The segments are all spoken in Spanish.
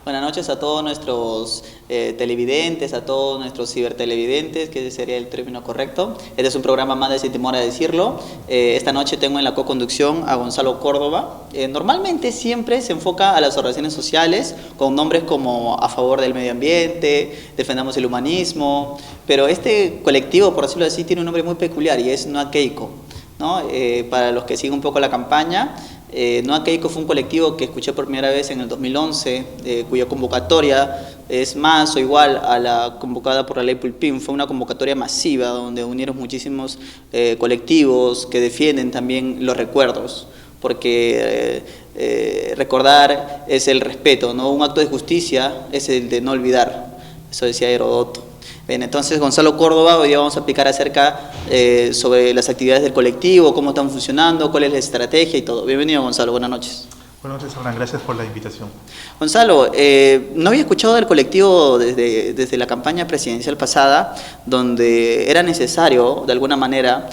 Buenas noches a todos nuestros televidentes, a todos nuestros cibertelevidentes, que sería el término correcto. Este es un programa más de Sin Temor a Decirlo. Esta noche tengo en la co-conducción a Gonzalo Córdoba. Normalmente siempre se enfoca a las organizaciones sociales con nombres como A Favor del Medio Ambiente, Defendamos el Humanismo, pero este colectivo, por decirlo así, tiene un nombre muy peculiar y es Noa Keiko, ¿no? Para los que siguen un poco la campaña, Noa Keiko fue un colectivo que escuché por primera vez en el 2011, cuya convocatoria es más o igual a la convocada por la ley Pulpín. Fue una convocatoria masiva donde unieron muchísimos colectivos que defienden también los recuerdos, porque recordar es el respeto, ¿no? Un acto de justicia es el de no olvidar, eso decía Herodoto. Bien, entonces Gonzalo Córdoba, hoy día vamos a explicar acerca sobre las actividades del colectivo, cómo están funcionando, cuál es la estrategia y todo. Bienvenido, Gonzalo, buenas noches. Buenas noches, Hernán, gracias por la invitación. Gonzalo, no había escuchado del colectivo desde la campaña presidencial pasada, donde era necesario, de alguna manera,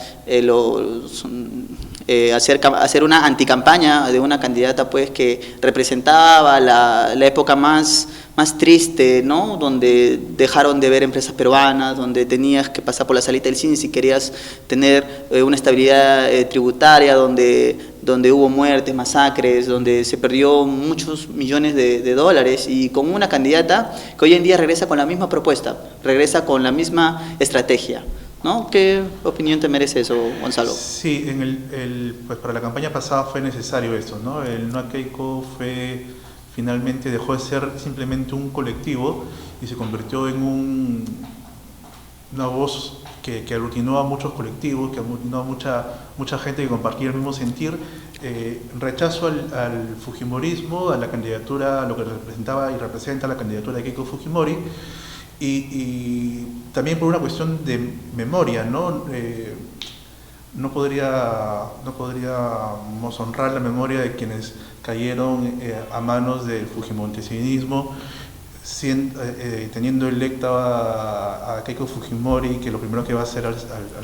hacer una anticampaña de una candidata pues que representaba la época más triste, ¿no? Donde dejaron de ver empresas peruanas, donde tenías que pasar por la salita del cine si querías tener una estabilidad tributaria, donde hubo muertes, masacres, donde se perdió muchos millones de dólares, y con una candidata que hoy en día regresa con la misma propuesta, regresa con la misma estrategia, ¿no? ¿Qué opinión te merece eso, Gonzalo? Sí, pues para la campaña pasada fue necesario eso, ¿no? El Noa Keiko finalmente dejó de ser simplemente un colectivo y se convirtió en una voz que aglutinó a muchos colectivos, que aglutinó a mucha gente que compartía el mismo sentir. Rechazo al fujimorismo, a la candidatura, a lo que representaba y representa la candidatura de Keiko Fujimori, y también por una cuestión de memoria, ¿no? No podríamos honrar la memoria de quienes cayeron a manos del fujimontesinismo, teniendo electa a Keiko Fujimori, que lo primero que va a hacer al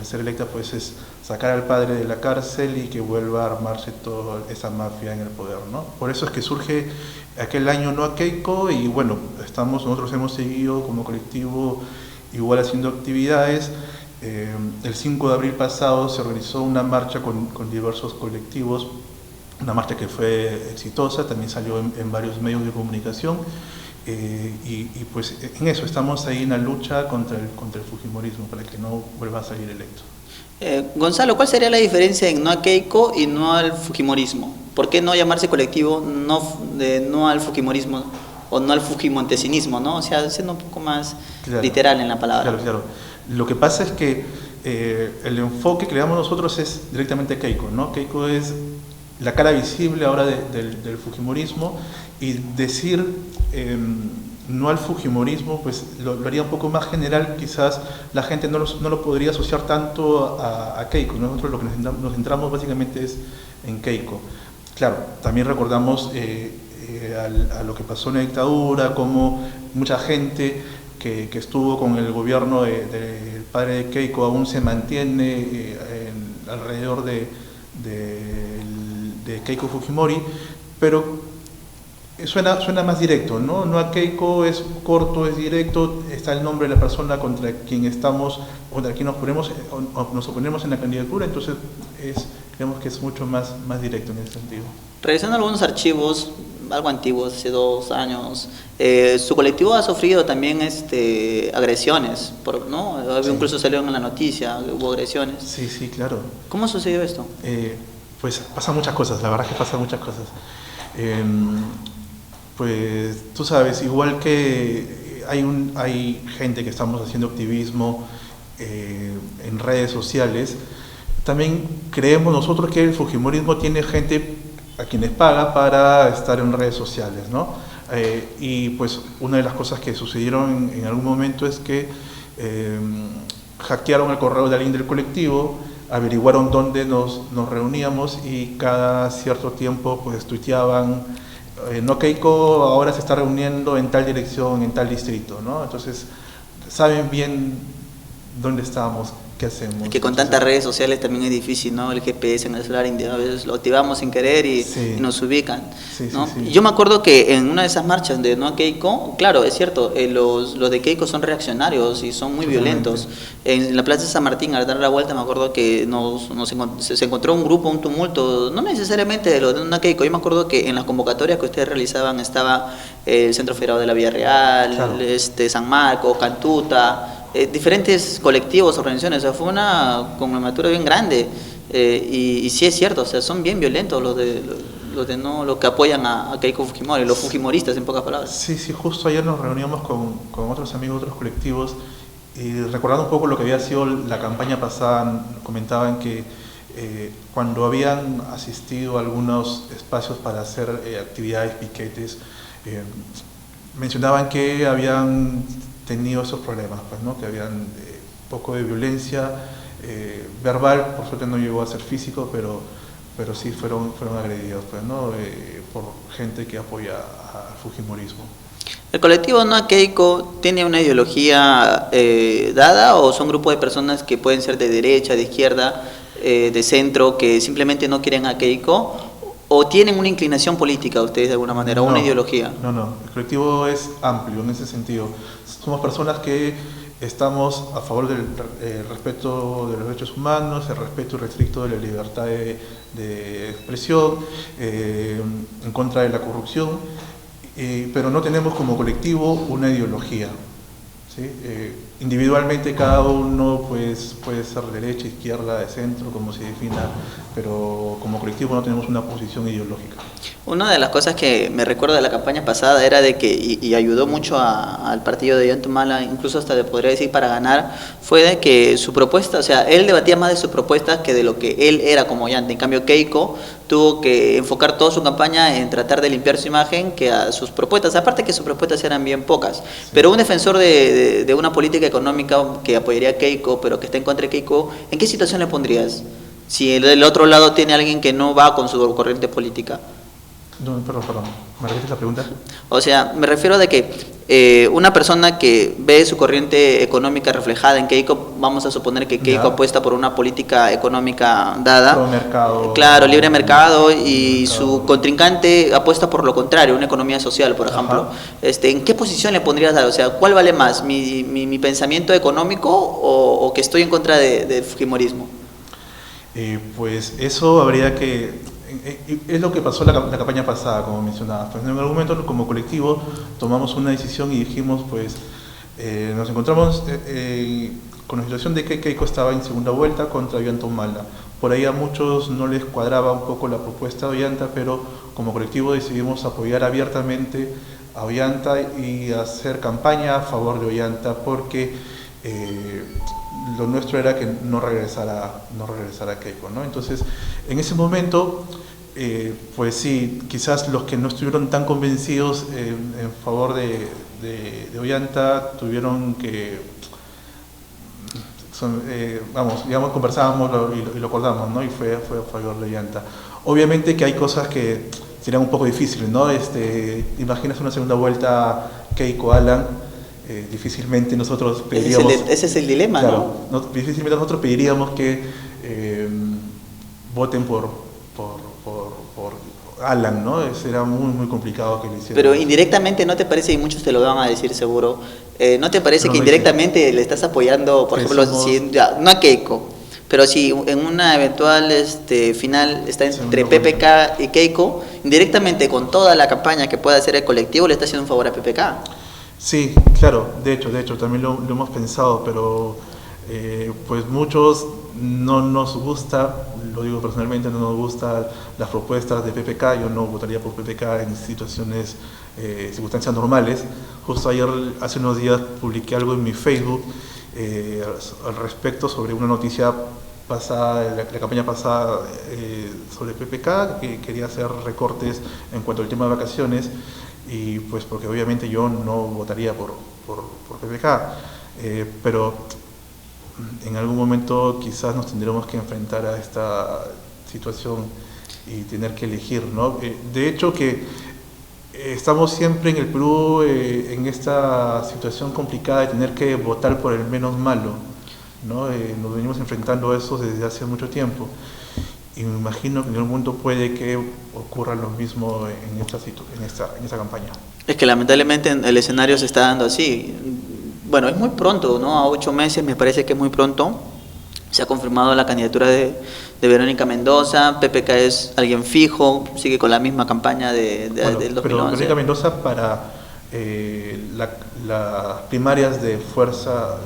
ser electa pues es sacar al padre de la cárcel y que vuelva a armarse toda esa mafia en el poder, ¿no? Por eso es que surge aquel año Noa Keiko, y bueno, nosotros hemos seguido como colectivo igual haciendo actividades. El 5 de abril pasado se organizó una marcha con diversos colectivos, una marcha que fue exitosa, también salió en varios medios de comunicación, y pues en eso estamos ahí en la lucha contra el fujimorismo para que no vuelva a salir electo. Gonzalo, ¿cuál sería la diferencia en Noa Keiko y no al fujimorismo? ¿Por qué no llamarse colectivo no al fujimorismo o no al fujimontesinismo, ¿no? O sea, siendo un poco más literal en la palabra. Claro. Lo que pasa es que el enfoque que le damos nosotros es directamente a Keiko, ¿no? Keiko es la cara visible ahora del fujimorismo, y decir no al fujimorismo pues lo haría un poco más general. Quizás la gente no lo podría asociar tanto a Keiko. Nosotros lo que nos centramos básicamente es en Keiko. Claro, también recordamos a lo que pasó en la dictadura, como mucha gente que estuvo con el gobierno del padre de Keiko aún se mantiene alrededor de Keiko Fujimori, pero suena más directo, ¿no? Noa Keiko es corto, es directo, está el nombre de la persona contra quien nos oponemos en la candidatura, entonces creemos que es mucho más directo en ese sentido. Revisando algunos archivos algo antiguos, hace 2 años, su colectivo ha sufrido también agresiones, ¿no? Sí. Incluso salió en la noticia, hubo agresiones. Sí, claro. ¿Cómo sucedió esto? Pues pasan muchas cosas, la verdad es que pasan muchas cosas. Pues tú sabes, igual que hay gente que estamos haciendo activismo en redes sociales, también creemos nosotros que el fujimorismo tiene gente a quienes paga para estar en redes sociales, ¿no? Y pues una de las cosas que sucedieron en algún momento es que hackearon el correo de alguien del colectivo, averiguaron dónde nos reuníamos y cada cierto tiempo pues tuiteaban, no, Keiko ahora se está reuniendo en tal dirección, en tal distrito, ¿no? Entonces saben bien dónde estamos, qué hacemos. Es que con tantas redes sociales también es difícil, ¿no? El GPS en el celular, a veces lo activamos sin querer y nos ubican, ¿no? Y yo me acuerdo que en una de esas marchas de No a Keiko, claro, es cierto, los de Keiko son reaccionarios y son muy violentos. En la Plaza de San Martín, al dar la vuelta, me acuerdo que se encontró un grupo, un tumulto, no necesariamente de los de No a Keiko. Yo me acuerdo que en las convocatorias que ustedes realizaban estaba el Centro Federado de la Vía Real, San Marcos, Cantuta, diferentes colectivos, organizaciones. O sea, fue una conmemoratura bien grande, y sí es cierto, o sea, son bien violentos los que apoyan a Keiko Fujimori, los fujimoristas en pocas palabras. Sí, justo ayer nos reuníamos con otros amigos, otros colectivos, y recordando un poco lo que había sido la campaña pasada, comentaban que cuando habían asistido a algunos espacios para hacer actividades, piquetes, mencionaban que habían tenido esos problemas, pues, ¿no? Que habían un poco de violencia verbal, por suerte no llegó a ser físico, pero sí fueron agredidos, pues, ¿no? Por gente que apoya al fujimorismo. ¿El colectivo No a Keiko tiene una ideología dada, o son grupos de personas que pueden ser de derecha, de izquierda, de centro, que simplemente no quieren a Keiko? ¿O tienen una inclinación política ustedes de alguna manera, o una ideología? No, el colectivo es amplio en ese sentido. Somos personas que estamos a favor del respeto de los derechos humanos, el respeto irrestricto de la libertad de expresión, en contra de la corrupción, pero no tenemos como colectivo una ideología, ¿sí? Individualmente cada uno pues, puede ser de derecha, izquierda, de centro, como se defina, pero como colectivo no tenemos una posición ideológica. Una de las cosas que me recuerdo de la campaña pasada era de que, y ayudó mucho al partido de Ollanta Humala, incluso hasta podría decir para ganar, fue de que su propuesta, o sea, él debatía más de sus propuestas que de lo que él era como Ollanta. En cambio, Keiko tuvo que enfocar toda su campaña en tratar de limpiar su imagen que a sus propuestas, aparte que sus propuestas eran bien pocas. Pero un defensor de una política económica que apoyaría a Keiko, pero que está en contra de Keiko, ¿en qué situación le pondrías? Si del otro lado tiene alguien que no va con su corriente política. No, perdón, ¿me repites la pregunta? O sea, me refiero de que una persona que ve su corriente económica reflejada en Keiko, vamos a suponer que Keiko apuesta por una política económica dada, todo mercado, claro, libre mercado, y su contrincante apuesta por lo contrario, una economía social, por ejemplo. ¿En qué posición le pondrías dar? O sea, ¿cuál vale más, mi pensamiento económico o que estoy en contra del fujimorismo? Pues eso habría que... Es lo que pasó la campaña pasada, como mencionabas. Pues en algún momento, como colectivo, tomamos una decisión y dijimos, pues, nos encontramos con la situación de que Keiko estaba en segunda vuelta contra Ollanta Humala. Por ahí a muchos no les cuadraba un poco la propuesta de Ollanta, pero como colectivo decidimos apoyar abiertamente a Ollanta y hacer campaña a favor de Ollanta, porque lo nuestro era que no regresara Keiko, ¿no? Entonces, en ese momento, pues sí, quizás los que no estuvieron tan convencidos en favor de Ollanta tuvieron que, digamos, conversábamos y lo acordamos, ¿no? Y fue a favor de Ollanta. Obviamente que hay cosas que serían un poco difíciles, ¿no? Imaginas una segunda vuelta Keiko-Alan. Difícilmente nosotros pediríamos... Ese es el dilema, claro, ¿no? Difícilmente nosotros pediríamos que voten por Alan, ¿no? Será muy complicado que lo hicieran. Pero indirectamente, ¿no te parece, y muchos te lo van a decir seguro, ¿no te parece que indirectamente le estás apoyando, por ejemplo, no a Keiko, pero si en una eventual final está entre PPK y Keiko, indirectamente con toda la campaña que pueda hacer el colectivo le está haciendo un favor a PPK? Sí, claro, de hecho también lo hemos pensado, pero pues muchos no nos gusta, lo digo personalmente, no nos gustan las propuestas de PPK. Yo no votaría por PPK en circunstancias normales. Justo ayer, hace unos días, publiqué algo en mi Facebook al respecto sobre una noticia pasada, la campaña pasada sobre PPK, que quería hacer recortes en cuanto al tema de vacaciones, y pues porque obviamente yo no votaría por PPK, pero en algún momento quizás nos tendremos que enfrentar a esta situación y tener que elegir, ¿no? De hecho que estamos siempre en el Perú en esta situación complicada de tener que votar por el menos malo, ¿no? Nos venimos enfrentando a eso desde hace mucho tiempo, y me imagino que en algún momento puede que ocurra lo mismo en esta campaña. Es que lamentablemente el escenario se está dando así. Bueno, es muy pronto, ¿no? A 8 meses me parece que es muy pronto. Se ha confirmado la candidatura de Verónica Mendoza. PPK es alguien fijo, sigue con la misma campaña del 2011. Pero Verónica Mendoza para las primarias de fuerza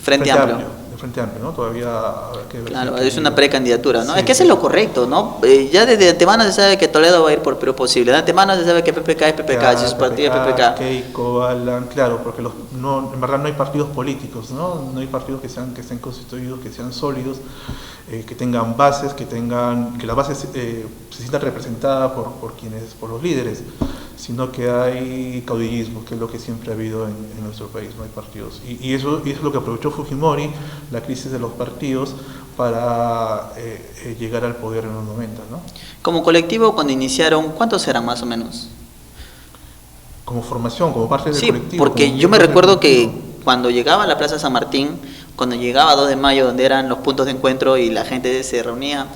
Frente Amplio. Frente Amplio, ¿no? Todavía habrá que ver. Claro, es una precandidatura, ¿no? Sí, es que eso es lo correcto, ¿no? Ya desde antemano se sabe que Toledo va a ir por Perú Posible. De antemano se sabe que PPK es PPK, si su partido es PPK. Keiko, Alan, claro, porque en verdad no hay partidos políticos, ¿no? No hay partidos que estén constituidos, que sean sólidos, que tengan bases, que la base se sienta representada por los líderes, sino que hay caudillismo, que es lo que siempre ha habido en nuestro país, no hay partidos. Y eso es lo que aprovechó Fujimori, la crisis de los partidos, para llegar al poder en los 90, ¿no? Como colectivo, cuando iniciaron, ¿cuántos eran más o menos? Como formación, como parte del sí, colectivo. Porque yo me recuerdo que cuando llegaba a la Plaza San Martín, cuando llegaba a 2 de mayo, donde eran los puntos de encuentro y la gente se reunía,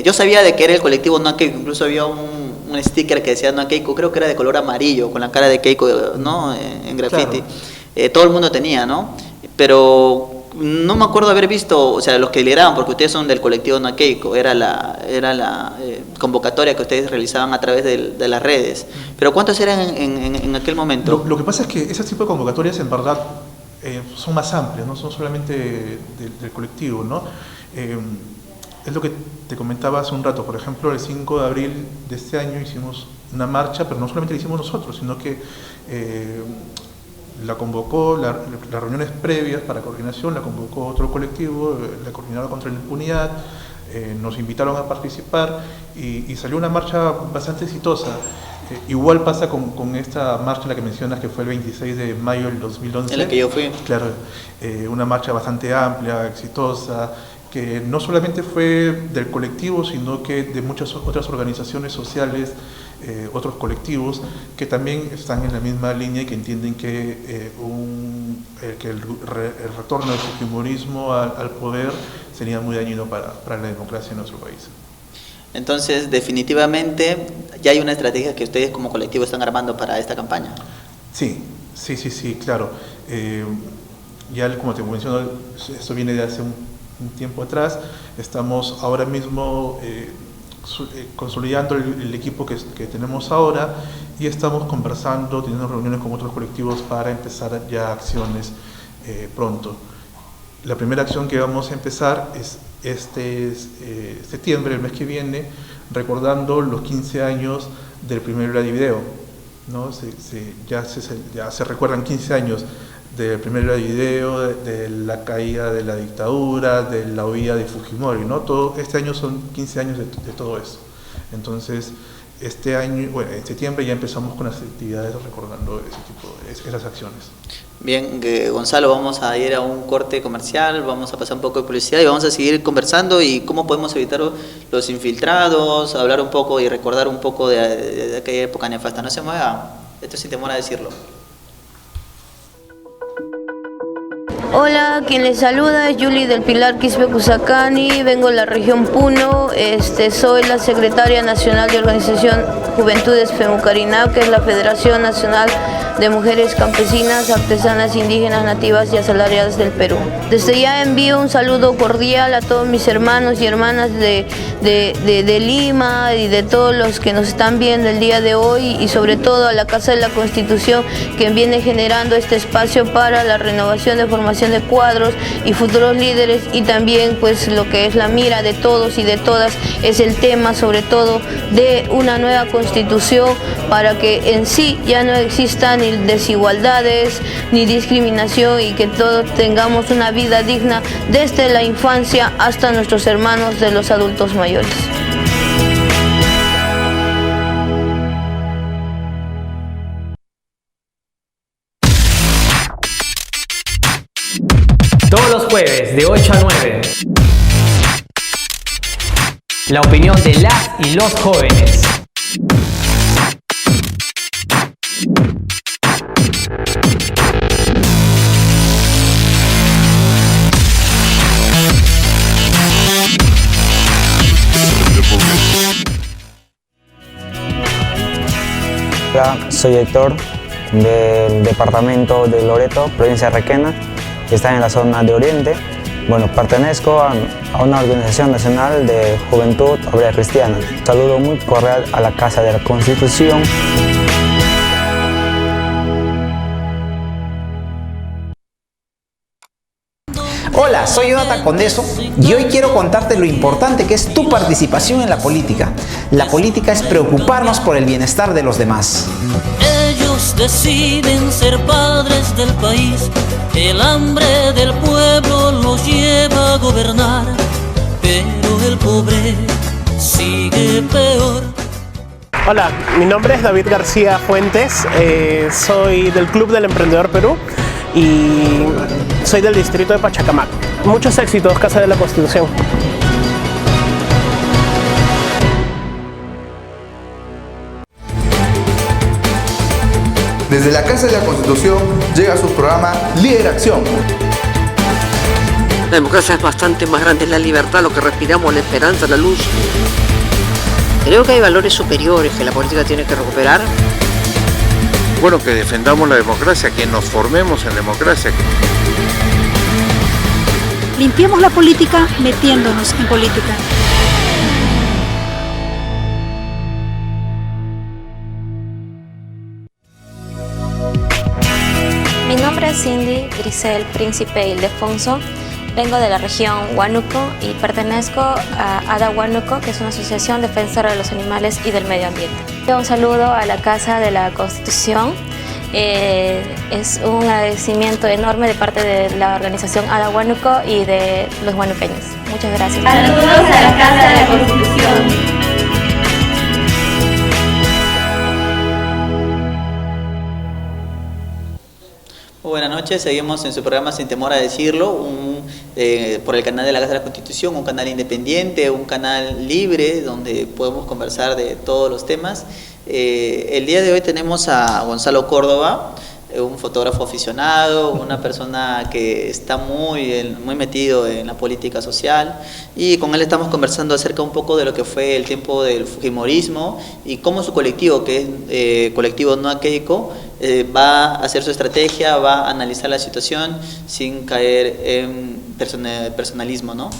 yo sabía de que era el colectivo No a Keiko, incluso había un sticker que decía No a Keiko, creo que era de color amarillo, con la cara de Keiko, ¿no? En graffiti. Claro. Todo el mundo tenía, ¿no? Pero no me acuerdo haber visto, o sea, los que lideraban, porque ustedes son del colectivo No a Keiko, era la convocatoria que ustedes realizaban a través de las redes. Pero ¿cuántos eran en aquel momento? Lo que pasa es que ese tipo de convocatorias en verdad son más amplias, no son solamente del colectivo, ¿no? Es lo que te comentaba hace un rato. Por ejemplo, el 5 de abril de este año hicimos una marcha, pero no solamente la hicimos nosotros, sino que la convocó, las reuniones previas para coordinación, la convocó otro colectivo, la Coordinadora contra la Impunidad, nos invitaron a participar y salió una marcha bastante exitosa. Igual pasa con esta marcha, la que mencionas, que fue el 26 de mayo del 2011. En la que yo fui. Claro, una marcha bastante amplia, exitosa, que no solamente fue del colectivo, sino que de muchas otras organizaciones sociales, otros colectivos, que también están en la misma línea y que entienden que el retorno del fujimorismo al poder sería muy dañino para la democracia en nuestro país. Entonces, definitivamente, ya hay una estrategia que ustedes como colectivo están armando para esta campaña. Sí, claro. Ya como te menciono, esto viene de hace un tiempo atrás. Estamos ahora mismo consolidando el equipo que tenemos ahora, y estamos conversando, teniendo reuniones con otros colectivos para empezar ya acciones pronto. La primera acción que vamos a empezar es septiembre, el mes que viene, recordando los 15 años del primer Vladivideo, ¿no? Ya se recuerdan 15 años del primer Vladivideo, de la caída de la dictadura, de la huida de Fujimori, ¿no? Este año son 15 años de todo eso. Entonces, este año, bueno, en septiembre ya empezamos con las actividades recordando esas acciones. Bien, Gonzalo, vamos a ir a un corte comercial, vamos a pasar un poco de publicidad y vamos a seguir conversando y cómo podemos evitar los infiltrados, hablar un poco y recordar un poco de aquella época nefasta. No se mueva, esto sin temor a decirlo. Hola, quien les saluda es Yuli del Pilar Quispe Cusacani, vengo de la región Puno, soy la secretaria nacional de Organización Juventudes Femucarina, que es la Federación Nacional de Mujeres Campesinas, Artesanas, Indígenas, Nativas y Asalariadas del Perú. Desde ya envío un saludo cordial a todos mis hermanos y hermanas de Lima y de todos los que nos están viendo el día de hoy, y sobre todo a la Casa de la Constitución, que viene generando este espacio para la renovación de formación de cuadros y futuros líderes, y también pues lo que es la mira de todos y de todas es el tema sobre todo de una nueva constitución, para que en sí ya no exista ni desigualdades, ni discriminación, y que todos tengamos una vida digna desde la infancia hasta nuestros hermanos de los adultos mayores. Todos los jueves de 8 a 9. La opinión de las y los jóvenes. Hola, soy Héctor del departamento de Loreto, provincia de Requena, que está en la zona de Oriente. Bueno, pertenezco a una organización nacional de Juventud Obrera Cristiana. Saludo muy cordial a la Casa de la Constitución. Hola, soy Jonathan Condeso y hoy quiero contarte lo importante que es tu participación en la política. La política es preocuparnos por el bienestar de los demás. Ellos deciden ser padres del país, el hambre del pueblo los lleva a gobernar, pero el pobre sigue peor. Hola, mi nombre es David García Fuentes, soy del Club del Emprendedor Perú y soy del distrito de Pachacamac. Muchos éxitos, Casa de la Constitución. Desde la Casa de la Constitución llega su programa Líder Acción. La democracia es bastante más grande, es la libertad, lo que respiramos, la esperanza, la luz. Creo que hay valores superiores que la política tiene que recuperar. Bueno, que defendamos la democracia, que nos formemos en democracia. Limpiemos la política metiéndonos en política. Mi nombre es Cindy Grisel Príncipe Ildefonso. Vengo de la región Huánuco y pertenezco a ADA Huánuco, que es una asociación defensora de los animales y del medio ambiente. Un saludo a la Casa de la Constitución. Es un agradecimiento enorme de parte de la organización ADA Huánuco y de los huanuqueños. Muchas gracias. Saludos a la Casa de la Constitución. Buenas noches, seguimos en su programa Sin Temor a Decirlo, por el canal de la Casa de la Constitución, un canal independiente, un canal libre donde podemos conversar de todos los temas. El día de hoy tenemos a Gonzalo Córdoba, un fotógrafo aficionado, una persona que está muy metido en la política social, y con él estamos conversando acerca un poco de lo que fue el tiempo del fujimorismo y cómo su colectivo, que es colectivo No a Keiko, va a hacer su estrategia, va a analizar la situación sin caer en personalismo, ¿no?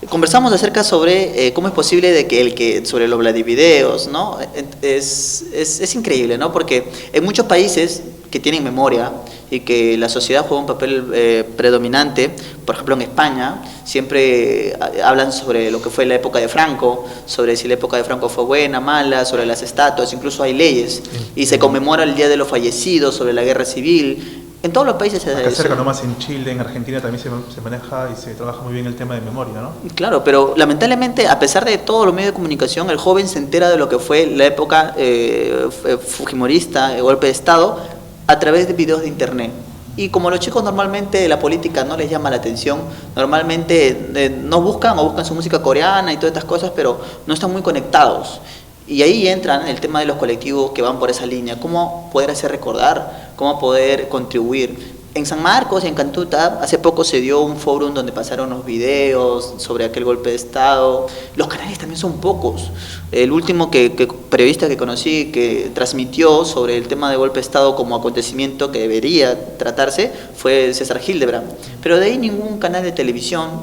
Conversamos acerca sobre cómo es posible de que sobre los Vladivideos, ¿no? Es increíble, ¿no? Porque en muchos países que tienen memoria y que la sociedad juega un papel predominante, por ejemplo en España, siempre hablan sobre lo que fue la época de Franco, sobre si la época de Franco fue buena, mala, sobre las estatuas, incluso hay leyes, y se conmemora el Día de los Fallecidos, sobre la Guerra Civil. En todos los países se da acá eso. cerca nomás en Chile, en Argentina también se maneja y se trabaja muy bien el tema de memoria, ¿no? Claro, pero lamentablemente, a pesar de todos los medios de comunicación, el joven se entera de lo que fue la época fujimorista, el golpe de Estado, a través de videos de internet. Y como los chicos normalmente la política no les llama la atención, normalmente no buscan o buscan su música coreana y todas estas cosas, pero no están muy conectados. Y ahí entran el tema de los colectivos que van por esa línea, cómo poder hacer recordar, cómo poder contribuir. En San Marcos y en Cantuta hace poco se dio un fórum donde pasaron los videos sobre aquel golpe de Estado. Los canales también son pocos. El último periodista que conocí que transmitió sobre el tema de golpe de Estado como acontecimiento que debería tratarse fue César Hildebrand. Pero de ahí ningún canal de televisión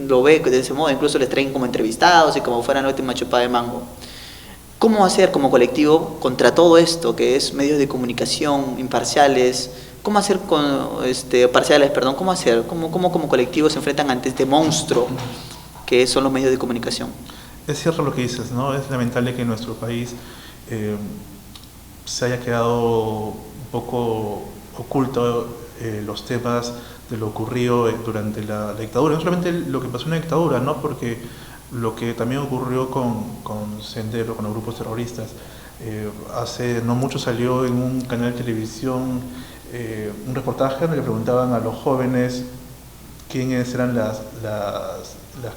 lo ve de ese modo, incluso les traen como entrevistados y como fuera la última chupada de mango. ¿Cómo hacer como colectivo contra todo esto que es medios de comunicación imparciales? ¿Cómo hacer ¿Cómo hacer? ¿Cómo como colectivos se enfrentan ante este monstruo que son los medios de comunicación? Es cierto lo que dices, ¿no? Es lamentable que en nuestro país se haya quedado poco oculto los temas de lo ocurrido durante la dictadura, no solamente lo que pasó en la dictadura, ¿no? Porque lo que también ocurrió con Sendero, con los grupos terroristas. Hace no mucho salió en un canal de televisión un reportaje donde le preguntaban a los jóvenes quiénes eran las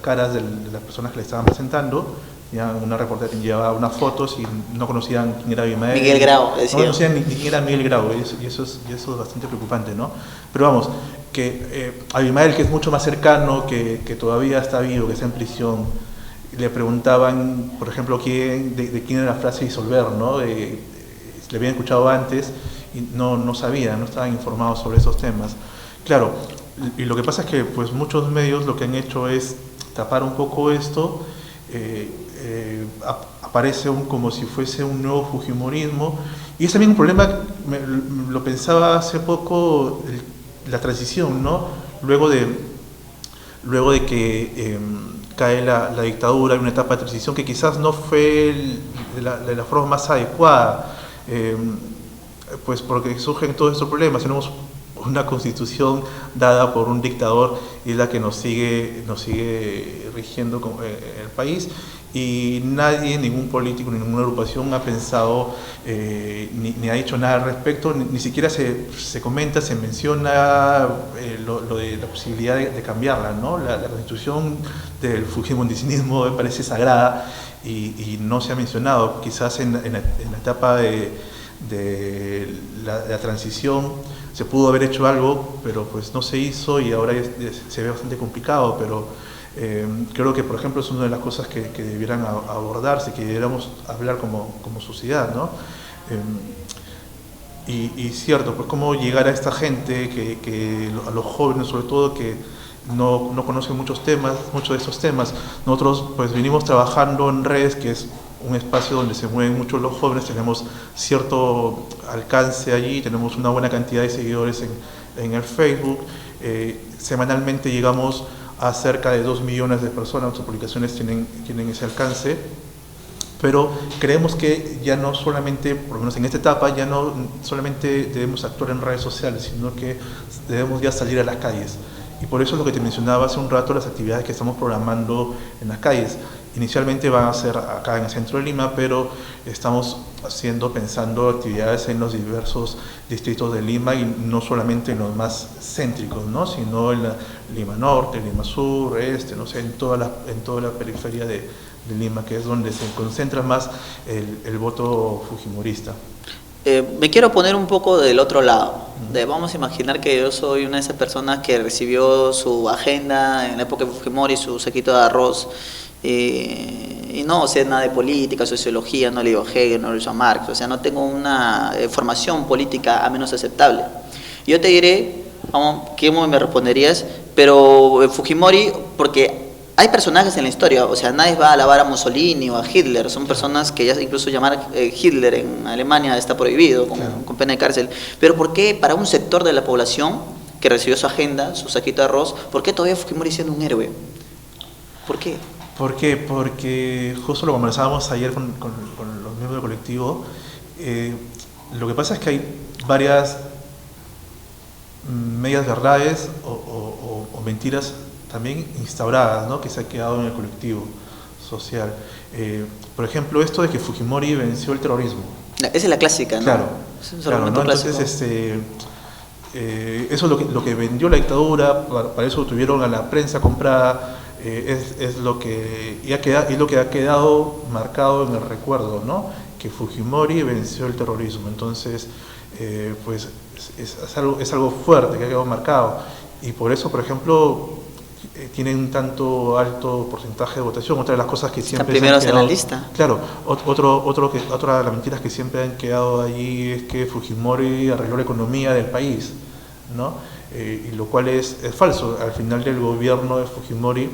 caras de las personas que le estaban presentando. Ya una reportera llevaba unas fotos y no conocían quién era Abimael. Miguel Grau, decía. No conocían ni quién era Miguel Grau, y eso es bastante preocupante, ¿no? Pero vamos, que Abimael, que es mucho más cercano, que todavía está vivo, que está en prisión, le preguntaban, por ejemplo, de quién era la frase disolver, ¿no? Le habían escuchado antes y no sabían, no estaban informados sobre esos temas. Claro, y lo que pasa es que pues muchos medios lo que han hecho es tapar un poco esto. Aparece como si fuese un nuevo fujimorismo, y es también un problema, lo pensaba hace poco, la transición, ¿no? Luego de que cae la dictadura, hay una etapa de transición que quizás no fue la forma más adecuada, pues porque surgen todos estos problemas. Tenemos una constitución dada por un dictador y es la que nos sigue rigiendo el país, y nadie, ningún político, ninguna agrupación ha pensado ni ha dicho nada al respecto, ni siquiera se comenta, se menciona lo de la posibilidad de cambiarla, ¿no? La constitución del fujimorismo me parece sagrada y no se ha mencionado. Quizás en la etapa de la transición se pudo haber hecho algo, pero pues no se hizo y ahora se ve bastante complicado, pero creo que, por ejemplo, es una de las cosas que debieran abordarse, que debiéramos hablar como sociedad, ¿no? Y cierto, pues cómo llegar a esta gente, a los jóvenes sobre todo, que no conocen muchos de estos temas. Nosotros pues vinimos trabajando en redes, que es un espacio donde se mueven mucho los jóvenes, tenemos cierto alcance allí, tenemos una buena cantidad de seguidores en el Facebook, semanalmente llegamos a cerca de 2 millones de personas, nuestras publicaciones tienen ese alcance, pero creemos que ya no solamente, por lo menos en esta etapa, ya no solamente debemos actuar en redes sociales, sino que debemos ya salir a las calles. Y por eso es lo que te mencionaba hace un rato, las actividades que estamos programando en las calles. Inicialmente van a ser acá en el centro de Lima, pero estamos pensando actividades en los diversos distritos de Lima y no solamente en los más céntricos, ¿no? Sino en la Lima Norte, Lima Sur, no sé, en toda la periferia de Lima, que es donde se concentra más el voto fujimorista. Me quiero poner un poco del otro lado. Vamos a imaginar que yo soy una de esas personas que recibió su agenda en la época de Fujimori, su saquito de arroz, y no sé nada de política, sociología, no leo a Hegel, no leo a Marx, o sea, no tengo una formación política a menos aceptable. Yo te diré, ¿cómo me responderías? Pero Fujimori, porque hay personajes en la historia, o sea, nadie va a alabar a Mussolini o a Hitler, son personas que ya incluso llamar Hitler en Alemania está prohibido, con pena de cárcel. Pero ¿por qué para un sector de la población que recibió su agenda, su saquito de arroz, por qué todavía Fujimori siendo un héroe? ¿Por qué? ¿Por qué? Porque justo lo conversábamos ayer con los miembros del colectivo. Lo que pasa es que hay varias medias verdades o mentiras también instauradas, ¿no? Que se ha quedado en el colectivo social. Por ejemplo, esto de que Fujimori venció el terrorismo. Esa es la clásica, ¿no? Claro, claro, ¿no? Entonces, eso es lo que vendió la dictadura, para eso tuvieron a la prensa comprada, es lo que ha quedado marcado en el recuerdo, ¿no? Que Fujimori venció el terrorismo. Entonces, pues es algo fuerte que ha quedado marcado, y por eso, por ejemplo, tienen un tanto alto porcentaje de votación. Otra de las cosas que siempre primeros en la lista. Claro, otra de las mentiras que siempre han quedado allí es que Fujimori arregló la economía del país, ¿no? Y lo cual es falso. Al final del gobierno de Fujimori,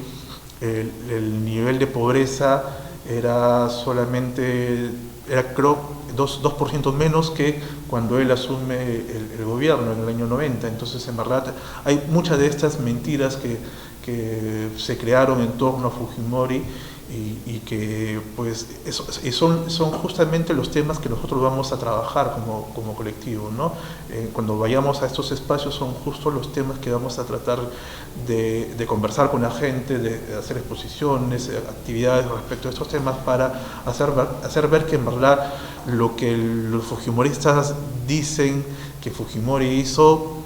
el nivel de pobreza era creo 2% menos que cuando él asume el gobierno en el año 90. Entonces, en verdad, hay muchas de estas mentiras que se crearon en torno a Fujimori y que pues son justamente los temas que nosotros vamos a trabajar como colectivo, ¿no? Cuando vayamos a estos espacios son justo los temas que vamos a tratar de conversar con la gente, de hacer exposiciones, actividades respecto a estos temas para hacer ver que en verdad lo que los fujimoristas dicen que Fujimori hizo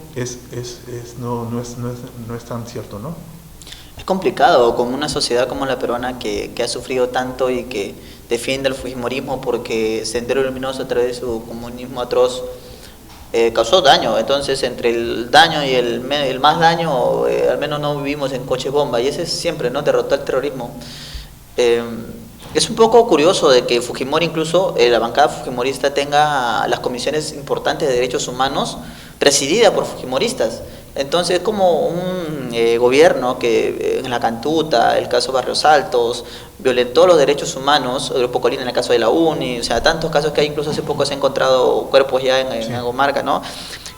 no es tan cierto, ¿no? Es complicado con una sociedad como la peruana que ha sufrido tanto y que defiende el fujimorismo porque Sendero Luminoso a través de su comunismo atroz causó daño. Entonces entre el daño y el más daño, al menos no vivimos en coche bomba, y ese es siempre, ¿no? Derrotar el terrorismo. Es un poco curioso de que Fujimori, incluso la bancada fujimorista, tenga las comisiones importantes de derechos humanos presidida por fujimoristas. Entonces, como un gobierno que en la Cantuta, el caso Barrios Altos, violentó los derechos humanos, el Grupo Colina en el caso de la UNI, o sea, tantos casos que hay, incluso hace poco se han encontrado cuerpos ya en Agomarca, ¿no?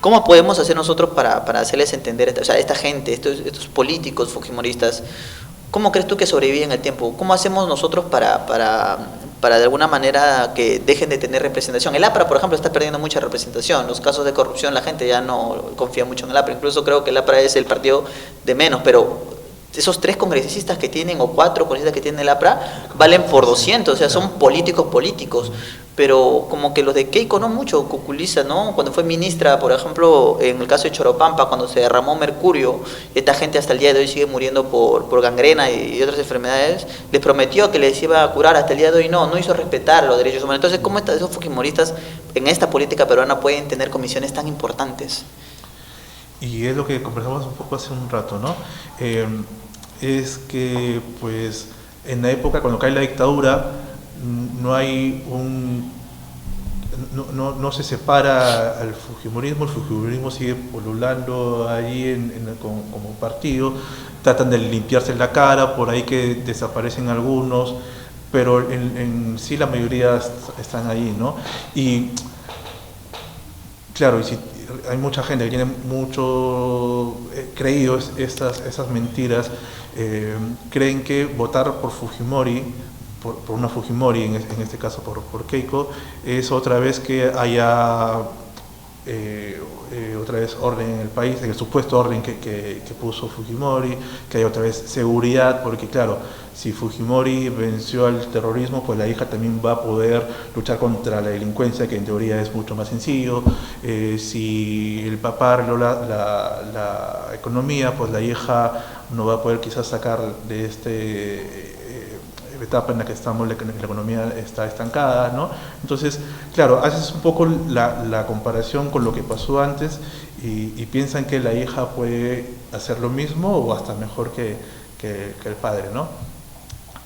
¿Cómo podemos hacer nosotros para hacerles entender, o sea, esta gente, estos políticos fujimoristas, cómo crees tú que sobreviven el tiempo? ¿Cómo hacemos nosotros para de alguna manera que dejen de tener representación? El APRA, por ejemplo, está perdiendo mucha representación. Los casos de corrupción, la gente ya no confía mucho en el APRA. Incluso creo que el APRA es el partido de menos, pero esos 3 congresistas que tienen, o 4 congresistas que tiene el APRA, valen por 200, o sea, son políticos. Pero como que los de Keiko no mucho, Cuculiza, ¿no? Cuando fue ministra, por ejemplo, en el caso de Choropampa, cuando se derramó mercurio, esta gente hasta el día de hoy sigue muriendo por gangrena y otras enfermedades, les prometió que les iba a curar, hasta el día de hoy no hizo respetar los derechos humanos. Entonces, ¿cómo esos fujimoristas en esta política peruana pueden tener comisiones tan importantes? Y es lo que conversamos un poco hace un rato, ¿no? Es que, pues, en la época cuando cae la dictadura, no se separa al fujimorismo, el fujimorismo sigue pululando ahí como partido, tratan de limpiarse la cara, por ahí que desaparecen algunos, pero en sí la mayoría están ahí, ¿no? Y claro, y si hay mucha gente que tiene mucho creído esas mentiras, creen que votar por Fujimori, por una Fujimori, en este caso por Keiko, es otra vez que haya otra vez orden en el país, en el supuesto orden que puso Fujimori, que haya otra vez seguridad, porque claro, si Fujimori venció al terrorismo, pues la hija también va a poder luchar contra la delincuencia, que en teoría es mucho más sencillo. Si el papá arregló la economía, pues la hija no va a poder quizás sacar de etapa en la que estamos, la economía está estancada, ¿no? Entonces, claro, haces un poco la comparación con lo que pasó antes y piensan que la hija puede hacer lo mismo o hasta mejor que el padre, ¿no?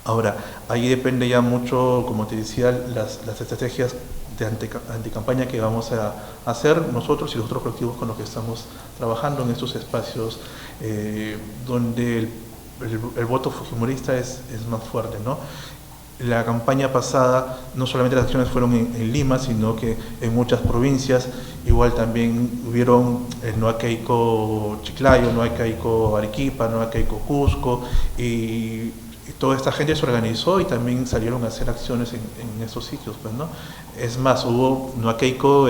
Ahora, ahí depende ya mucho, como te decía, las estrategias de anticampaña que vamos a hacer nosotros y los otros colectivos con los que estamos trabajando en estos espacios donde el voto fujimorista es más fuerte, ¿no? La campaña pasada, no solamente las acciones fueron en Lima, sino que en muchas provincias, igual también hubieron No a Keiko Chiclayo, No a Keiko Arequipa, No a Keiko Cusco, y toda esta gente se organizó y también salieron a hacer acciones en esos sitios, pues, ¿no? Es más, hubo No a Keiko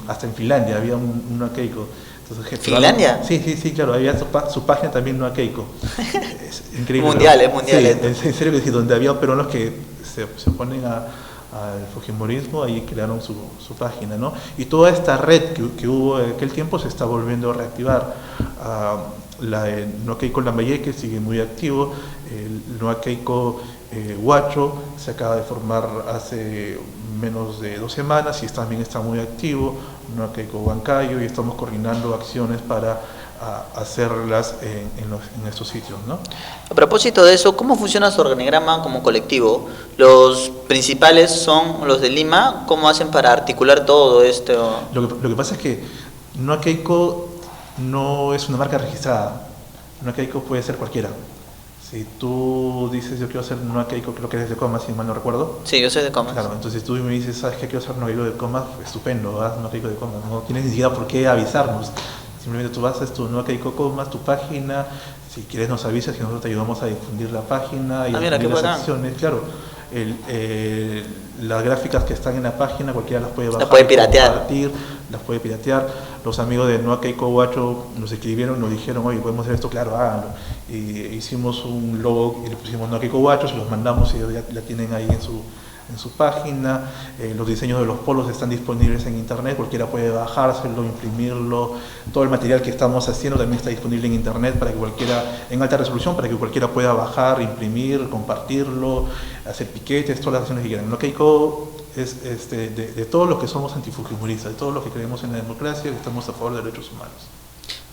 hasta en Finlandia, había un No a Keiko. Entonces, ¿Finlandia? Sí, claro, había su página también No a Keiko. Es increíble. Mundial. Sí, en serio que sí, donde había peruanos que se oponen al fujimorismo, ahí crearon su página, ¿no? Y toda esta red que hubo en aquel tiempo se está volviendo a reactivar. La de No a Keiko Lambayeque sigue muy activo, el No a Keiko Huacho se acaba de formar hace menos de 2 semanas y también está muy activo, No a Keiko Huancayo, y estamos coordinando acciones para hacerlas en estos sitios, ¿no? A propósito de eso, ¿cómo funciona su organigrama como colectivo? Los principales son los de Lima, ¿cómo hacen para articular todo esto? Lo que pasa es que No a Keiko no es una marca registrada, No a Keiko puede ser cualquiera. Si tú dices yo quiero hacer No a Keiko, creo que eres de Comas, si mal no recuerdo. Sí, yo soy de Comas. Claro, entonces tú me dices, ¿sabes qué? Quiero hacer No a Keiko de Comas, estupendo, haz No a Keiko de Comas, no tienes ni siquiera por qué avisarnos. Simplemente tú haces tu No Keiko Comas, tu página, si quieres nos avisas y nosotros te ayudamos a difundir la página y a mira, difundir qué las acciones. Claro, las gráficas que están en la página cualquiera las puede bajar, las puede piratear. Compartir, las puede piratear. Los amigos de No Keiko Guacho nos escribieron, nos dijeron, oye, podemos hacer esto, claro, háganlo. Y hicimos un logo y le pusimos No Keiko Guacho, se los mandamos y ellos ya la tienen ahí en su página. Los diseños de los polos están disponibles en internet, cualquiera puede bajárselo, imprimirlo. Todo el material que estamos haciendo también está disponible en internet para que cualquiera, en alta resolución, para que cualquiera pueda bajar, imprimir, compartirlo, hacer piquetes, todas las acciones que quieran. No Keiko es de todos los que somos antifujimoristas, de todos los que creemos en la democracia, que estamos a favor de los derechos humanos.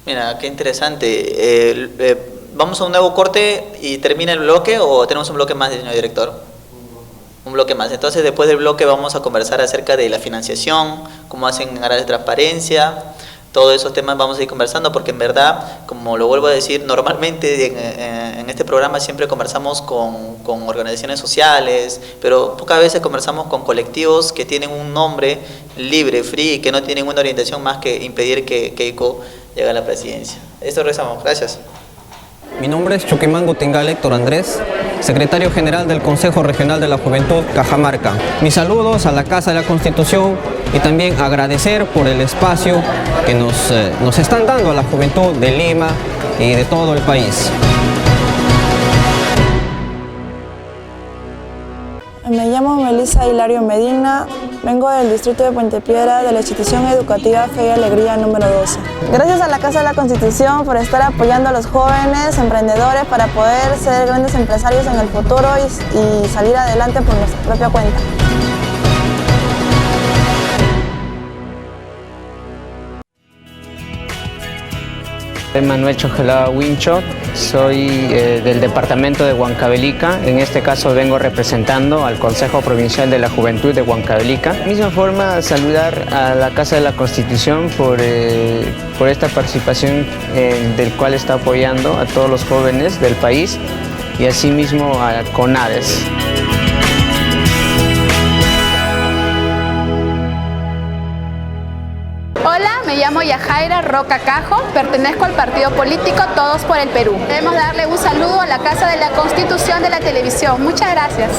Mira, qué interesante. ¿Vamos a un nuevo corte y termina el bloque o tenemos un bloque más, señor director? Un bloque más. Entonces, después del bloque vamos a conversar acerca de la financiación, cómo hacen en áreas de transparencia, todos esos temas vamos a ir conversando, porque en verdad, como lo vuelvo a decir, normalmente en este programa siempre conversamos con organizaciones sociales, pero pocas veces conversamos con colectivos que tienen un nombre libre, free, que no tienen una orientación más que impedir que Keiko llegue a la presidencia. Esto regresamos. Gracias. Mi nombre es Choquemango Tengal Héctor Andrés, secretario general del Consejo Regional de la Juventud Cajamarca. Mis saludos a la Casa de la Constitución y también agradecer por el espacio que nos están dando a la juventud de Lima y de todo el país. Me llamo Melissa Hilario Medina, vengo del distrito de Puente Piedra de la institución educativa Fe y Alegría número 12. Gracias a la Casa de la Constitución por estar apoyando a los jóvenes emprendedores para poder ser grandes empresarios en el futuro y salir adelante por nuestra propia cuenta. Soy Manuel Chogelada Wincho, soy del departamento de Huancavelica. En este caso vengo representando al Consejo Provincial de la Juventud de Huancavelica. De la misma forma, saludar a la Casa de la Constitución por esta participación del cual está apoyando a todos los jóvenes del país y asimismo a CONADES. Hola, me llamo Yajaira Roca Cajo, pertenezco al partido político Todos por el Perú. Debemos darle un saludo a la Casa de la Constitución de la Televisión. Muchas gracias.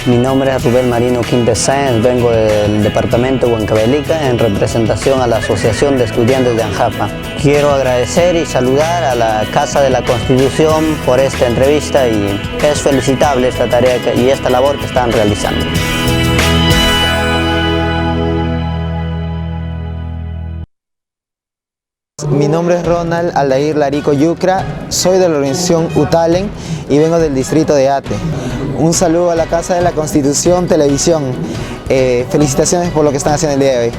Mi nombre es Rubén Marino Quintes Sáenz, vengo del departamento de Huancavelica en representación a la Asociación de Estudiantes de ANJAPA. Quiero agradecer y saludar a la Casa de la Constitución por esta entrevista y es felicitable esta tarea y esta labor que están realizando. Mi nombre es Ronald Aldair Larico Yucra, soy de la organización UTALEN y vengo del distrito de Ate. Un saludo a la Casa de la Constitución Televisión. Felicitaciones por lo que están haciendo el día de hoy.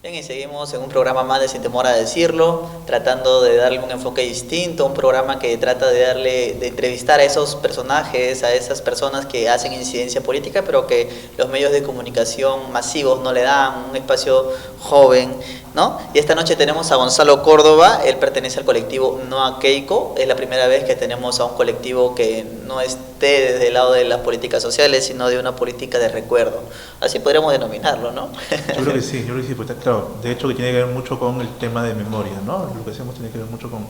Bien, y seguimos en un programa más de Sin Temor a Decirlo, tratando de darle un enfoque distinto, un programa que trata de entrevistar a esos personajes, a esas personas que hacen incidencia política, pero que los medios de comunicación masivos no le dan, un espacio joven, ¿no? Y esta noche tenemos a Gonzalo Córdoba, él pertenece al colectivo No Keiko, es la primera vez que tenemos a un colectivo que no esté desde el lado de las políticas sociales, sino de una política de recuerdo, así podríamos denominarlo, ¿no? Yo creo que sí, pues, claro, de hecho que tiene que ver mucho con el tema de memoria, ¿no? Lo que hacemos tiene que ver mucho con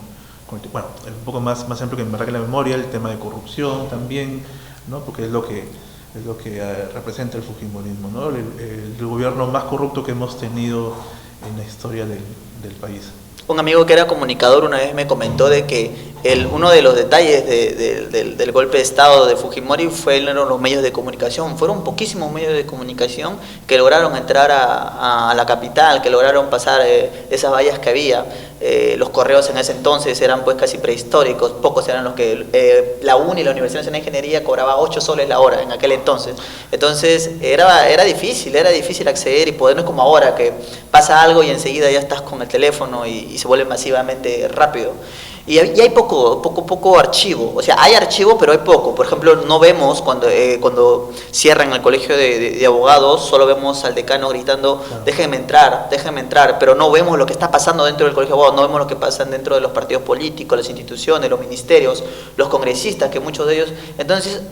bueno, un poco más amplio que en verdad que la memoria, el tema de corrupción también, ¿no? Porque es lo que representa el fujimorismo, ¿no? El gobierno más corrupto que hemos tenido en la historia del país. Un amigo que era comunicador una vez me comentó de que uno de los detalles del golpe de Estado de Fujimori fueron los medios de comunicación. Fueron poquísimos medios de comunicación que lograron entrar a la capital, que lograron pasar esas vallas que había. Los correos en ese entonces eran pues casi prehistóricos, pocos eran los que la UNI, la Universidad Nacional de Ingeniería, cobraba 8 soles la hora en aquel entonces. Entonces era difícil acceder y poder, no es como ahora que pasa algo y enseguida ya estás con el teléfono y se vuelve masivamente rápido. Y hay poco archivo, o sea, hay archivo pero hay poco. Por ejemplo, no vemos cuando cierran el colegio de abogados, solo vemos al decano gritando, déjenme entrar, pero no vemos lo que está pasando dentro del colegio de abogados, no vemos lo que pasa dentro de los partidos políticos, las instituciones, los ministerios, los congresistas, que muchos de ellos... Entonces,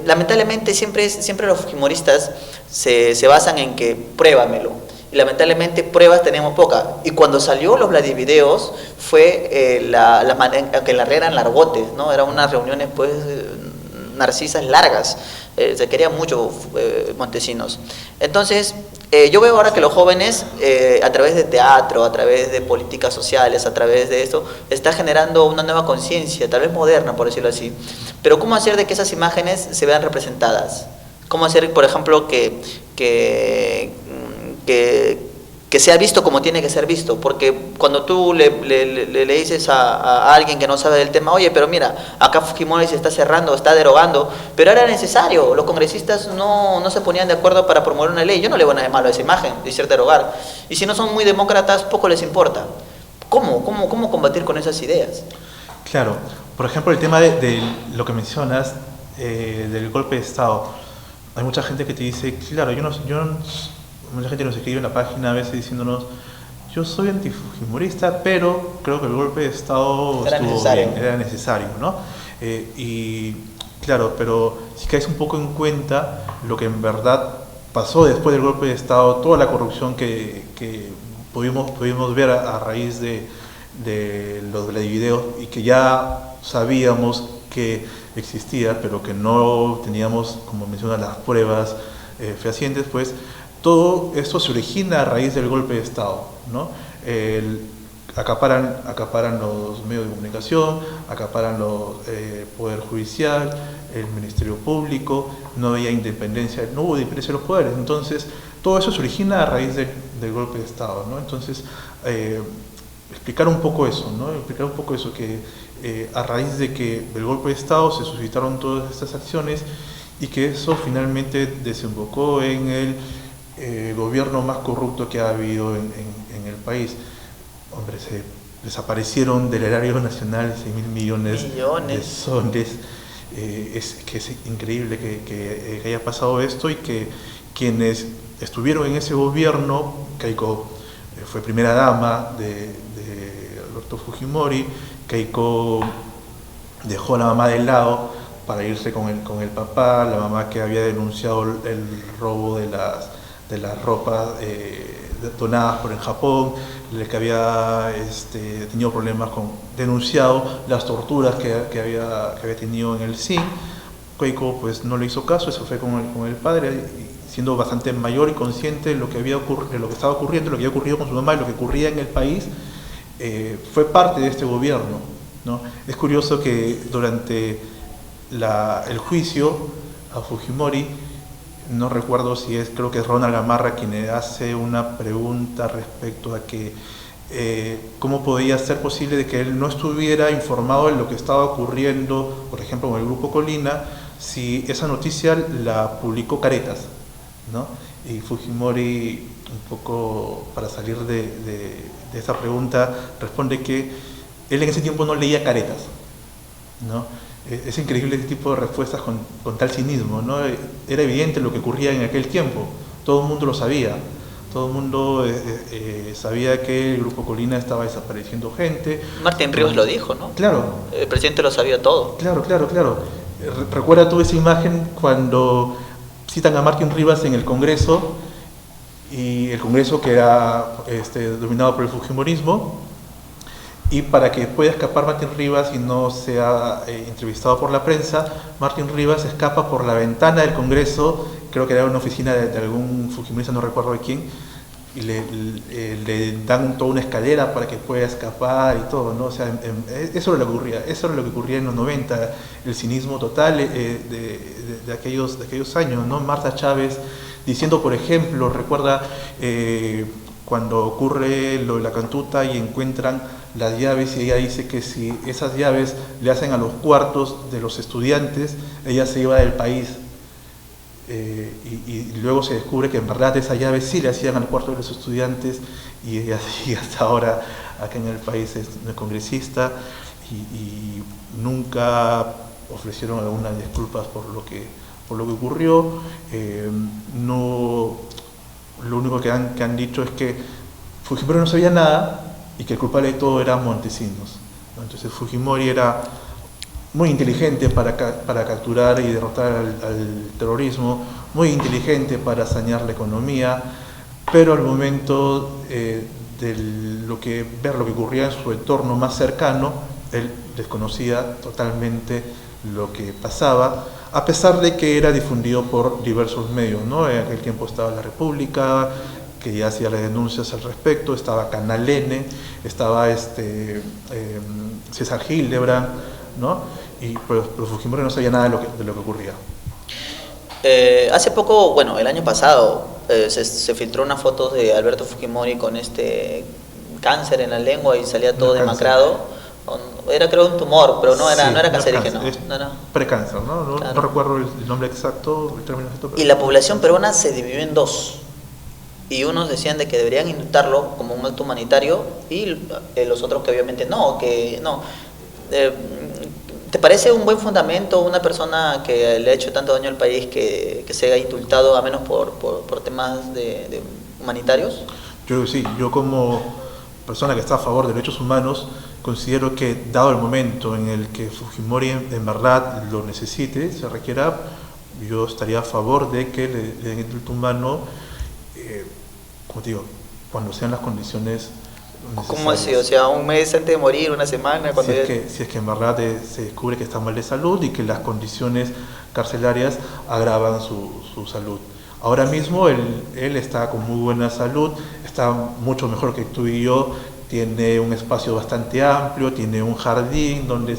lamentablemente siempre los fujimoristas se basan en que pruébamelo. Y lamentablemente pruebas tenemos pocas. Y cuando salió los Vladivideos fue que en la red eran largotes, ¿no? Eran unas reuniones pues narcisas largas. Se querían mucho Montesinos. Entonces, yo veo ahora que los jóvenes, a través de teatro, a través de políticas sociales, a través de esto, está generando una nueva conciencia, tal vez moderna, por decirlo así. Pero ¿cómo hacer de que esas imágenes se vean representadas? ¿Cómo hacer, por ejemplo, que sea visto como tiene que ser visto? Porque cuando tú le dices a alguien que no sabe del tema, oye, pero mira, acá Fujimori se está cerrando, está derogando, pero era necesario, los congresistas no se ponían de acuerdo para promover una ley, yo no le veo nada de malo a esa imagen, de ser derogar, y si no son muy demócratas, poco les importa. ¿Cómo combatir con esas ideas? Claro, por ejemplo, el tema de lo que mencionas, del golpe de Estado, hay mucha gente que te dice, claro, mucha gente nos escribe en la página a veces diciéndonos, yo soy antifujimorista, pero creo que el golpe de Estado era necesario, ¿no? Y claro, pero si caes un poco en cuenta lo que en verdad pasó después del golpe de Estado, toda la corrupción que pudimos ver a raíz de los Vladivideos y que ya sabíamos que existía, pero que no teníamos, como mencionas, las pruebas fehacientes, pues todo esto se origina a raíz del golpe de Estado, ¿no? Acaparan los medios de comunicación, acaparan el Poder Judicial, el Ministerio Público, no había independencia, no hubo independencia de los poderes. Entonces, todo eso se origina a raíz del golpe de Estado, ¿no? Entonces, explicar un poco eso, ¿no? Explicar un poco eso, que a raíz de que del golpe de Estado se suscitaron todas estas acciones y que eso finalmente desembocó en el gobierno más corrupto que ha habido en el país. Hombre, se desaparecieron del erario nacional 6.000 millones de soles. Es increíble que haya pasado esto y que quienes estuvieron en ese gobierno, Keiko fue primera dama de Alberto Fujimori, Keiko dejó a la mamá de lado para irse con el papá, la mamá que había denunciado el robo de las ropas donadas por el Japón, el que había tenido problemas denunciado las torturas que había tenido en el CIN. Keiko pues no le hizo caso, eso fue con el padre, siendo bastante mayor y consciente de lo que estaba ocurriendo, lo que había ocurrido con su mamá y lo que ocurría en el país. Fue parte de este gobierno, ¿no? Es curioso que durante el juicio a Fujimori, no recuerdo si creo que es Ronald Gamarra quien le hace una pregunta respecto a que cómo podía ser posible de que él no estuviera informado de lo que estaba ocurriendo, por ejemplo, con el Grupo Colina, si esa noticia la publicó Caretas, ¿no? Y Fujimori, un poco para salir de esa pregunta, responde que él en ese tiempo no leía Caretas, ¿no? Es increíble este tipo de respuestas con tal cinismo, ¿no? Era evidente lo que ocurría en aquel tiempo, todo el mundo lo sabía, todo el mundo sabía que el Grupo Colina estaba desapareciendo gente. Martín Rivas lo dijo, ¿no? Claro. El presidente lo sabía todo. Claro. Recuerda tú esa imagen cuando citan a Martín Rivas en el Congreso, y el Congreso que era dominado por el Fujimorismo, y para que pueda escapar Martín Rivas y no sea entrevistado por la prensa, Martín Rivas escapa por la ventana del Congreso, creo que era una oficina de algún fujimorista, no recuerdo de quién, le dan toda una escalera para que pueda escapar y todo, ¿no? O sea, eso era lo que ocurría en los 90, el cinismo total de aquellos años, ¿no? Marta Chávez diciendo, por ejemplo, recuerda cuando ocurre lo de la cantuta y encuentran las llaves, y ella dice que si esas llaves le hacen a los cuartos de los estudiantes, ella se iba del país. Y luego se descubre que en verdad esas llaves sí le hacían al cuarto de los estudiantes, y ella sigue hasta ahora acá en el país, es una congresista, y nunca ofrecieron algunas disculpas por lo que ocurrió. Lo único que han dicho es que Fujimori no sabía nada y que el culpable de todo era Montesinos, ¿no? Entonces Fujimori era muy inteligente para capturar y derrotar al terrorismo, muy inteligente para sanear la economía, pero al momento de ver lo que ocurría en su entorno más cercano, él desconocía totalmente lo que pasaba, a pesar de que era difundido por diversos medios, ¿no? En aquel tiempo estaba La República, que ya hacía las denuncias al respecto, estaba Canal N, estaba César Hildebrand, ¿no? Pero Fujimori no sabía nada de lo que ocurría. Hace poco, bueno, el año pasado, se filtró una foto de Alberto Fujimori con cáncer en la lengua y salía todo demacrado. Era, creo, un tumor, pero no era cancerígeno. Precáncer, ¿no? Claro. No recuerdo el nombre exacto, el término exacto. Y la población peruana se dividió en dos. Y unos decían de que deberían indultarlo como un acto humanitario, y los otros que obviamente no, que no. ¿Te parece un buen fundamento una persona que le ha hecho tanto daño al país que se haya indultado, a menos por temas de humanitarios? Yo creo que sí. Yo, como persona que está a favor de derechos humanos, considero que, dado el momento en el que Fujimori en verdad lo necesite, se requiera, yo estaría a favor de que le den indulto humano, como te digo, cuando sean las condiciones necesarias. ¿Cómo así? O sea, un mes antes de morir, una semana. Cuando si es que en verdad se descubre que está mal de salud y que las condiciones carcelarias agravan su salud. Ahora mismo él está con muy buena salud, está mucho mejor que tú y yo, tiene un espacio bastante amplio, tiene un jardín donde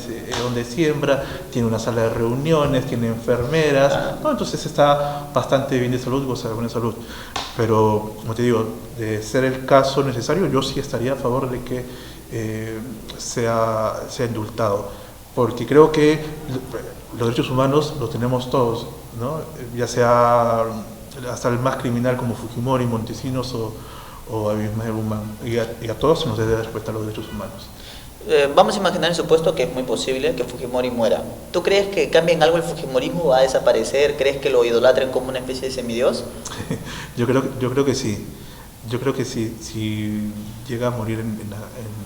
siembra, tiene una sala de reuniones, tiene enfermeras, ¿no? Entonces está bastante bien de salud, goza de buena salud. Pero, como te digo, de ser el caso necesario, yo sí estaría a favor de que sea indultado, porque creo que los derechos humanos los tenemos todos, ¿no? Ya sea hasta el más criminal como Fujimori, Montesinos o Abimael Guzmán, y a todos se nos debe respetar los derechos humanos. Vamos a imaginar el supuesto que es muy posible que Fujimori muera. ¿Tú crees que cambie en algo el Fujimorismo? ¿Va a desaparecer? ¿Crees que lo idolatren como una especie de semidios? Yo creo que sí. Yo creo que sí. Si llega a morir en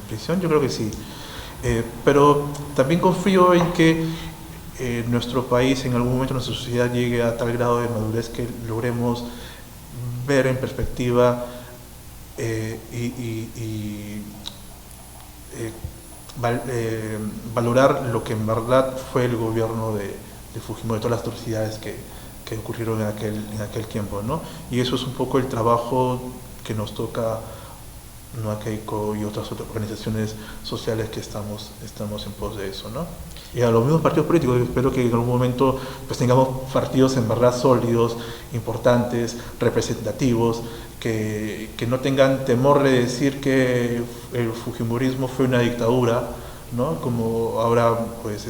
prisión, yo creo que sí. Pero también confío en que nuestro país, en algún momento nuestra sociedad llegue a tal grado de madurez que logremos ver en perspectiva valorar lo que en verdad fue el gobierno de Fujimori, todas las atrocidades que ocurrieron en aquel tiempo, ¿no? Y eso es un poco el trabajo que nos toca, ¿no?, a Keiko y otras organizaciones sociales que estamos en pos de eso, ¿no? Y a los mismos partidos políticos, espero que en algún momento pues tengamos partidos en verdad sólidos, importantes, representativos, que no tengan temor de decir que el fujimorismo fue una dictadura, ¿no?, como ahora pues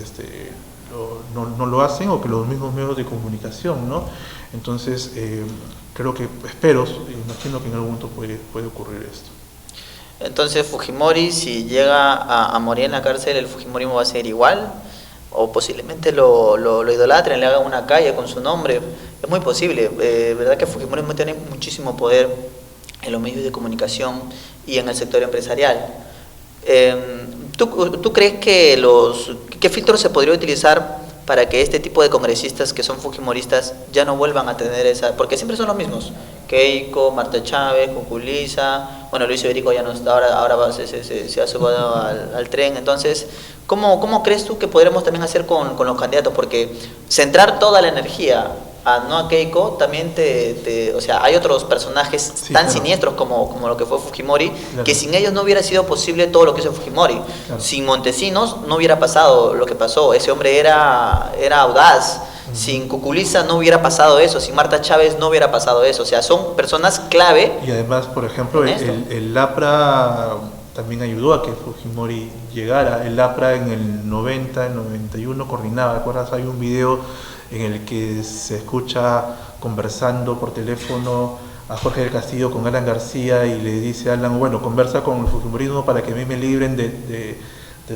no lo hacen, o que los mismos medios de comunicación, ¿no? Entonces espero, imagino que en algún momento puede ocurrir esto. Entonces Fujimori, si llega a morir en la cárcel, ¿el fujimorismo va a ser igual? O posiblemente lo idolatren, le hagan una calle con su nombre. Es muy posible. Verdad que Fujimorismo tiene muchísimo poder en los medios de comunicación y en el sector empresarial. ¿Tú crees que qué filtros se podría utilizar para que este tipo de congresistas que son fujimoristas ya no vuelvan a tener esa? Porque siempre son los mismos: Keiko, Marta Chávez, Cuculiza, bueno, Luis Iberico ya no está, ahora se ha subido al tren. Entonces, ¿cómo crees tú que podremos también hacer con los candidatos? Porque centrar toda la energía no a Keiko, también o sea, hay otros personajes tan siniestros como lo que fue Fujimori, que sin ellos no hubiera sido posible todo lo que hizo Fujimori. Sin Montesinos no hubiera pasado lo que pasó. Ese hombre era audaz. Sin Cuculiza no hubiera pasado eso, sin Marta Chávez no hubiera pasado eso. O sea, son personas clave. Y además, por ejemplo, el APRA también ayudó a que Fujimori llegara. El APRA en el 90, el 91 coordinaba. ¿Recuerdas? Hay un video en el que se escucha conversando por teléfono a Jorge del Castillo con Alan García y le dice a Alan, bueno, conversa con el fujimorismo para que a mí me libren de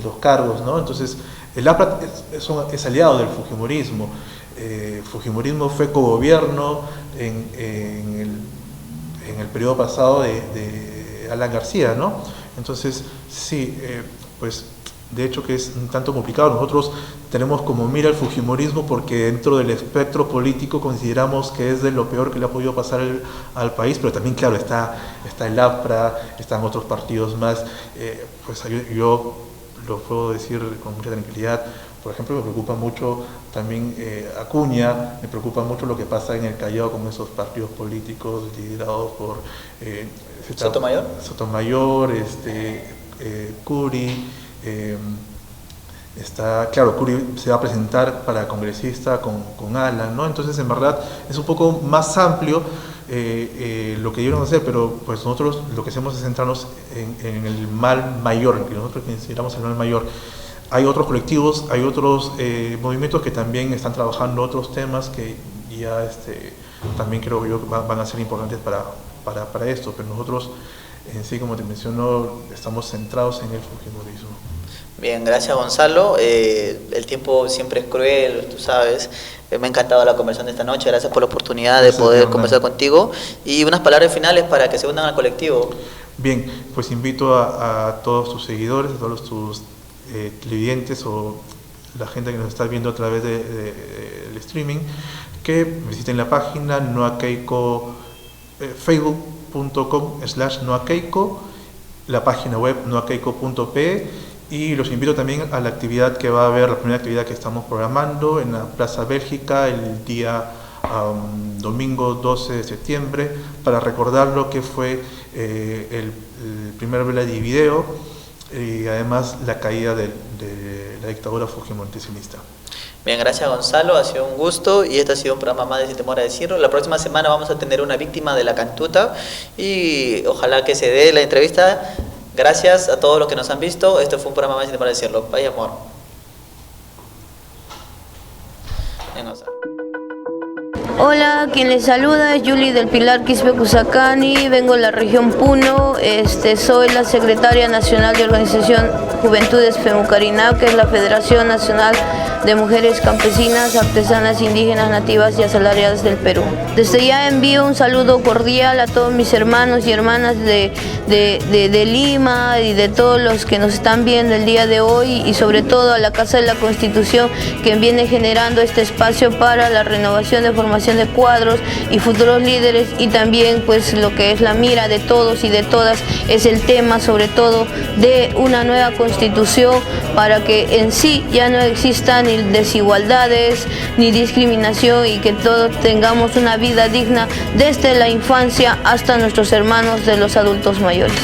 los cargos, ¿no? Entonces, el APRA es aliado del fujimorismo. Fujimorismo fue cogobierno en el periodo pasado de Alan García, ¿no? Entonces, sí, pues de hecho que es un tanto complicado. Nosotros tenemos como mira el fujimorismo porque dentro del espectro político consideramos que es de lo peor que le ha podido pasar al país, pero también, claro, está el APRA, están otros partidos más. Pues yo lo puedo decir con mucha tranquilidad. Por ejemplo, me preocupa mucho también Acuña, me preocupa mucho lo que pasa en el Callao con esos partidos políticos liderados por Sotomayor, Curi. Claro, Curi se va a presentar para congresista con Alan, ¿no? Entonces, en verdad, es un poco más amplio lo que debemos hacer, pero pues nosotros lo que hacemos es centrarnos en el mal mayor, en que nosotros consideramos el mal mayor. Hay otros colectivos, hay otros movimientos que también están trabajando otros temas que ya también creo yo van a ser importantes para esto, pero nosotros en sí, como te menciono, estamos centrados en el fujimorismo. Bien, gracias Gonzalo. El tiempo siempre es cruel, tú sabes. Me ha encantado la conversación de esta noche, gracias por la oportunidad de poder conversar contigo. Y unas palabras finales para que se unan al colectivo. Bien, pues invito a todos tus seguidores, a todos tus televidentes o la gente que nos está viendo a través del streaming, que visiten la página noakeiko, facebook.com/noakeiko, la página web noakeiko.pe, y los invito también a la actividad que va a haber, la primera actividad que estamos programando en la Plaza Bélgica el día domingo 12 de septiembre, para recordar lo que fue el primer Vela di Video y además la caída de la dictadura fujimontesista. Bien, gracias Gonzalo, ha sido un gusto y este ha sido un programa más de Sin Temor a Decirlo. La próxima semana vamos a tener una víctima de la cantuta y ojalá que se dé la entrevista. Gracias a todos los que nos han visto. Este fue un programa más de Sin Temor a Decirlo. Vaya amor. Bien, Gonzalo. Hola, quien les saluda es Yuli del Pilar Quispe Cusacani, vengo de la región Puno, soy la secretaria nacional de Organización Juventudes Pemucarinao, que es la Federación Nacional de Mujeres Campesinas, Artesanas, Indígenas, Nativas y Asalariadas del Perú. Desde ya envío un saludo cordial a todos mis hermanos y hermanas de Lima y de todos los que nos están viendo el día de hoy, y sobre todo a la Casa de la Constitución, que viene generando este espacio para la renovación de formación de cuadros y futuros líderes, y también pues lo que es la mira de todos y de todas es el tema sobre todo de una nueva constitución para que en sí ya no existan ni desigualdades ni discriminación y que todos tengamos una vida digna desde la infancia hasta nuestros hermanos de los adultos mayores.